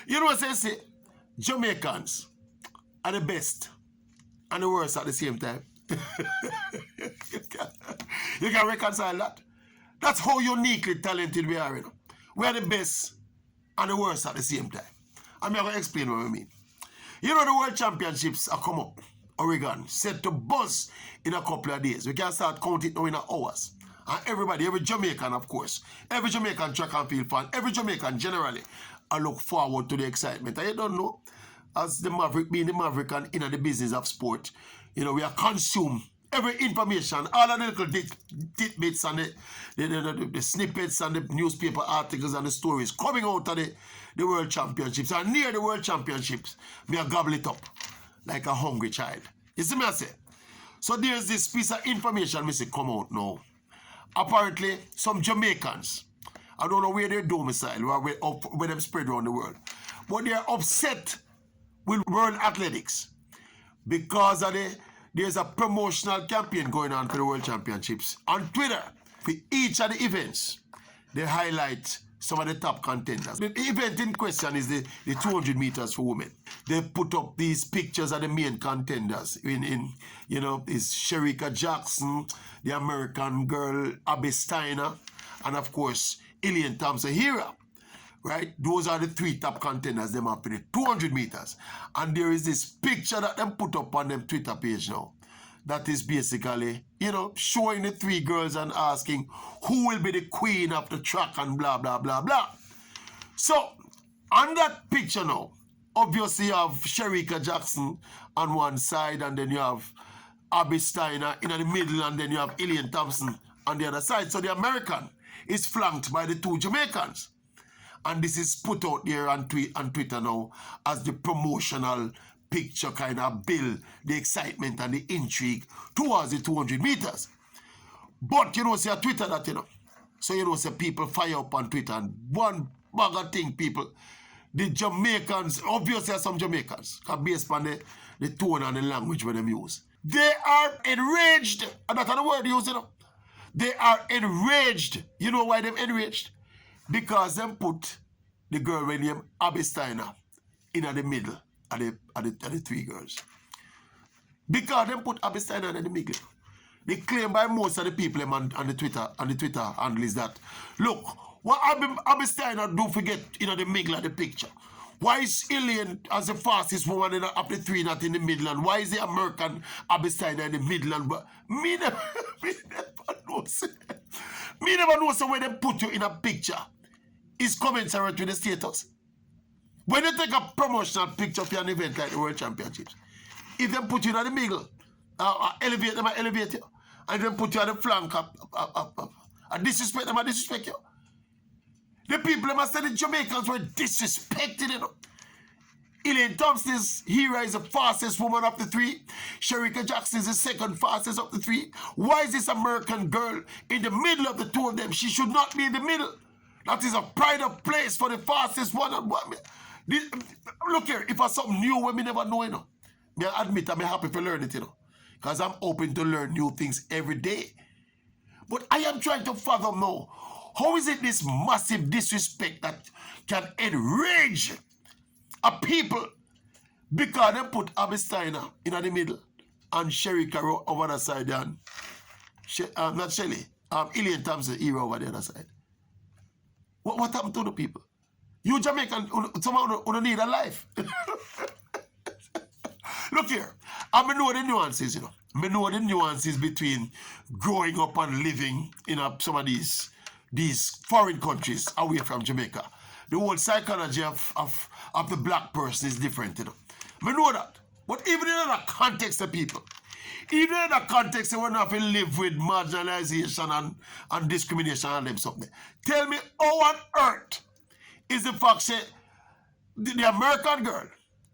You know what I say? Jamaicans are the best and the worst at the same time. You can reconcile that. That's how uniquely talented we are, you know. We are the best and the worst at the same time. I'm going to explain what I mean. You know the World Championships are come up, Oregon, set to buzz in a couple of days. We can start counting now in hours. And everybody, every Jamaican, of course, every Jamaican track and field fan, every Jamaican generally, I look forward to the excitement. And you don't know, as the Maverick, being the Maverick and in the business of sport, you know, we are consumed every information, all of the little tidbits and the snippets and the newspaper articles and the stories coming out of the World Championships and near the World Championships, me a gobble it up like a hungry child. You see me I say? So there's this piece of information me say come out now. Apparently, some Jamaicans, I don't know where they're domiciled or where them spread around the world, but they're upset with World Athletics because of there's a promotional campaign going on for the World Championships. On Twitter, for each of the events, they highlight some of the top contenders. The event in question is the 200 meters for women. They put up these pictures of the main contenders. You know, is Shericka Jackson, the American girl Abby Steiner, and of course, Elaine Thompson-Herah. Right? Those are the three top contenders them up for the 200 meters. And there is this picture that them put up on them Twitter page now. That is basically, you know, showing the three girls and asking who will be the queen of the track and blah, blah, blah, blah. So, on that picture now, obviously you have Shericka Jackson on one side and then you have Abby Steiner in the middle and then you have Elaine Thompson on the other side. So the American is flanked by the two Jamaicans. And this is put out there on Twitter now as the promotional picture kind of build the excitement and the intrigue towards the 200 meters. But you know, say Twitter that, you know. So you know, say people fire up on Twitter and one bag of thing, people. The Jamaicans, obviously some Jamaicans, based on the tone and the language where they use. They are enraged. And that's the word used, you know. They are enraged. You know why they're enraged? Because them put the girl named Abby Steiner in the middle of the three girls. Because them put Abby Steiner in the middle. They claim by most of the people on the Twitter handle is that, look, what Abby Steiner do forget in the middle of the picture? Why is Elaine as the fastest woman of the three not in the middle? And why is the American Abby Steiner in the middle? And me never know. Me never know so when they put you in a picture is commensurate with the status. When you take a promotional picture for an event like the World Championships, if they put you in the middle, elevate them, elevate you, and then put you on the flank, disrespect them, disrespect you. The people must say the Jamaicans were disrespected, you know. Elaine Thompson-Herah is the fastest woman of the three. Shericka Jackson is the second fastest of the three. Why is this American girl in the middle of the two of them? She should not be in the middle. That is a pride of place for the fastest one. Look here, if it's something new when we never know, you know, I admit I'm happy to learn it, you know, because I'm open to learn new things every day. But I am trying to fathom now, how is it this massive disrespect that can enrage a people because they put Abby Steiner in the middle and Shericka over the side and not Shelly, Elaine Thompson-Herah over the other side. What happened to the people? You Jamaican, someone who need a life. Look here, I know the nuances, you know. I know the nuances between growing up and living in some of these foreign countries away from Jamaica. The whole psychology of the black person is different, you know. I know that. But even in other context of people, even in other context, they will not have to live with marginalization and discrimination and them something. Tell me how on earth is the fact that the American girl,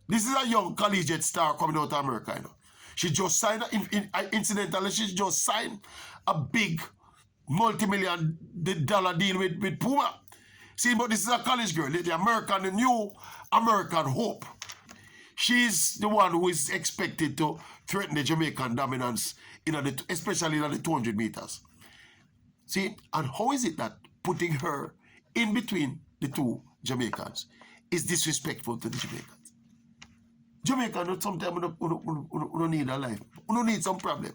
this is a young collegiate star coming out of America, you know. She just signed, incidentally, she just signed a big multi-million-dollar deal with Puma. See, but this is a college girl, the American, the new American hope. She's the one who is expected to threaten the Jamaican dominance, especially in the 200 meters. See, and how is it that putting her in between the two Jamaicans is disrespectful to the Jamaicans. Jamaica, sometimes we don't need a life. We don't need some problem.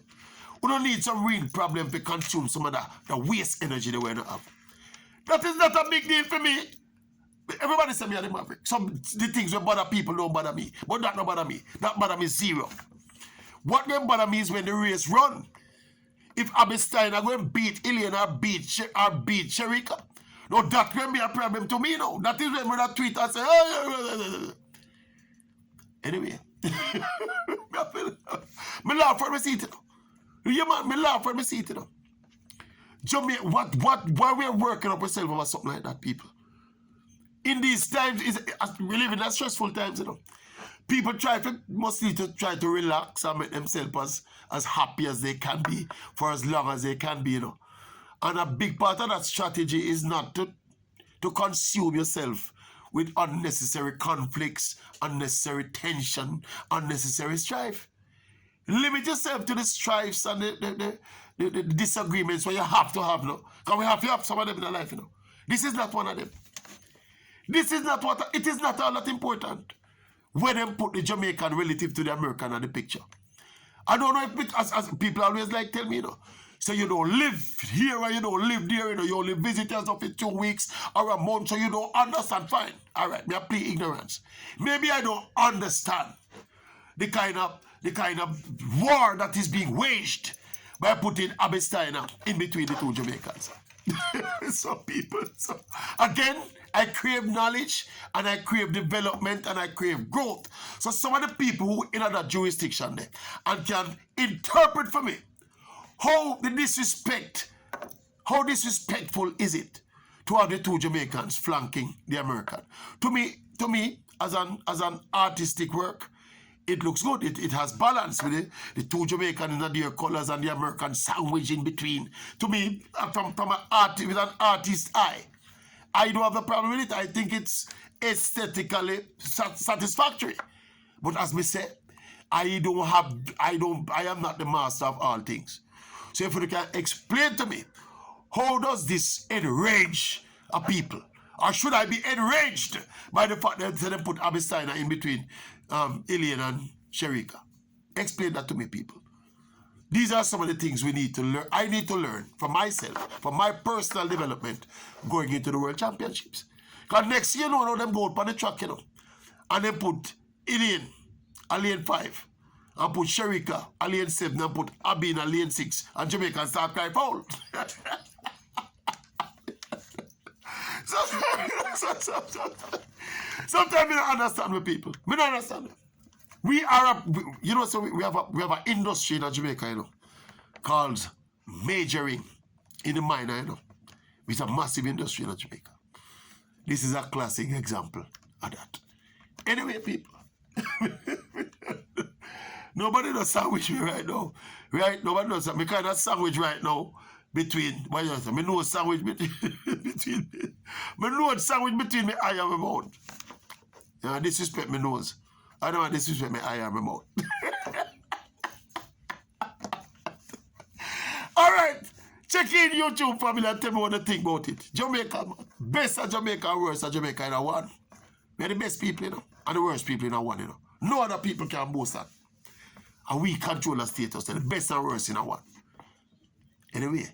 We don't need some real problem to consume some of the waste energy that we don't have. That is not a big deal for me. Everybody say me are the maverick. The things that bother people don't bother me. But that don't bother me. That bother me zero. What them bother me is when the race run. If Abby Stein are going to beat Ilian or beat Sherika, no, that will be a problem to me now. That is when we tweet and say, oh. Anyway, me laugh for me seat. Yeah, man, me laugh for me seat. Jamaica, why we are working up ourselves over something like that, people? In these times, we live in stressful times, People must need to try to relax and make themselves as happy as they can be for as long as they can be, And a big part of that strategy is not to consume yourself with unnecessary conflicts, unnecessary tension, unnecessary strife. Limit yourself to the strifes and the disagreements where you have to have, Because we have to have some of them in our life, This is not one of them. This is not it is not all that important when they put the Jamaican relative to the American in the picture. I don't know if as people always like tell me, So you don't live here or you don't live there, you only visit us for 2 weeks or a month, so you don't understand. Fine. All right, me I plead ignorance. Maybe I don't understand the kind of war that is being waged by putting Abby Steiner in between the two Jamaicans. So people, again, I crave knowledge and I crave development and I crave growth. So some of the people who in that jurisdiction there and can interpret for me how disrespectful is it to have the two Jamaicans flanking the American? To me, as an artistic work, it looks good. It has balance with the two Jamaicans in their colors and the American sandwich in between. To me, from an artist with an artist's eye, I don't have a problem with it. I think aesthetically satisfactory. But as me say, I am not the master of all things. So if you can explain to me, how does this enrage a people? Or should I be enraged by the fact that they put Abby Steiner in between Ilian and Sherika? Explain that to me, people. These are some of the things we need to learn. I need to learn for myself, for my personal development, going into the World Championships. Because next year, them go up on the track, and they put Ilian, a lane 5, and put Sherika, a lane 7, and put Abby in a lane 6, and Jamaica start crying foul. Sometimes I don't understand with people. I don't understand them. We are we have an industry in Jamaica, called majoring in the minor, It's a massive industry in Jamaica. This is a classic example of that. Anyway, people, nobody does sandwich me right now. Right? Nobody does that. Me kind of sandwich right now between, what you say? Me know sandwich between me know sandwich between me eye and my mouth. Disrespect my nose. I don't want to disrespect my eye and my mouth. All right. Check in YouTube family and tell me what you think about it. Jamaica, best of Jamaica and worst of Jamaica in a one. We're the best people, and the worst people in a one, No other people can boast that. And we control the status, the best and worst in a one. Anyway,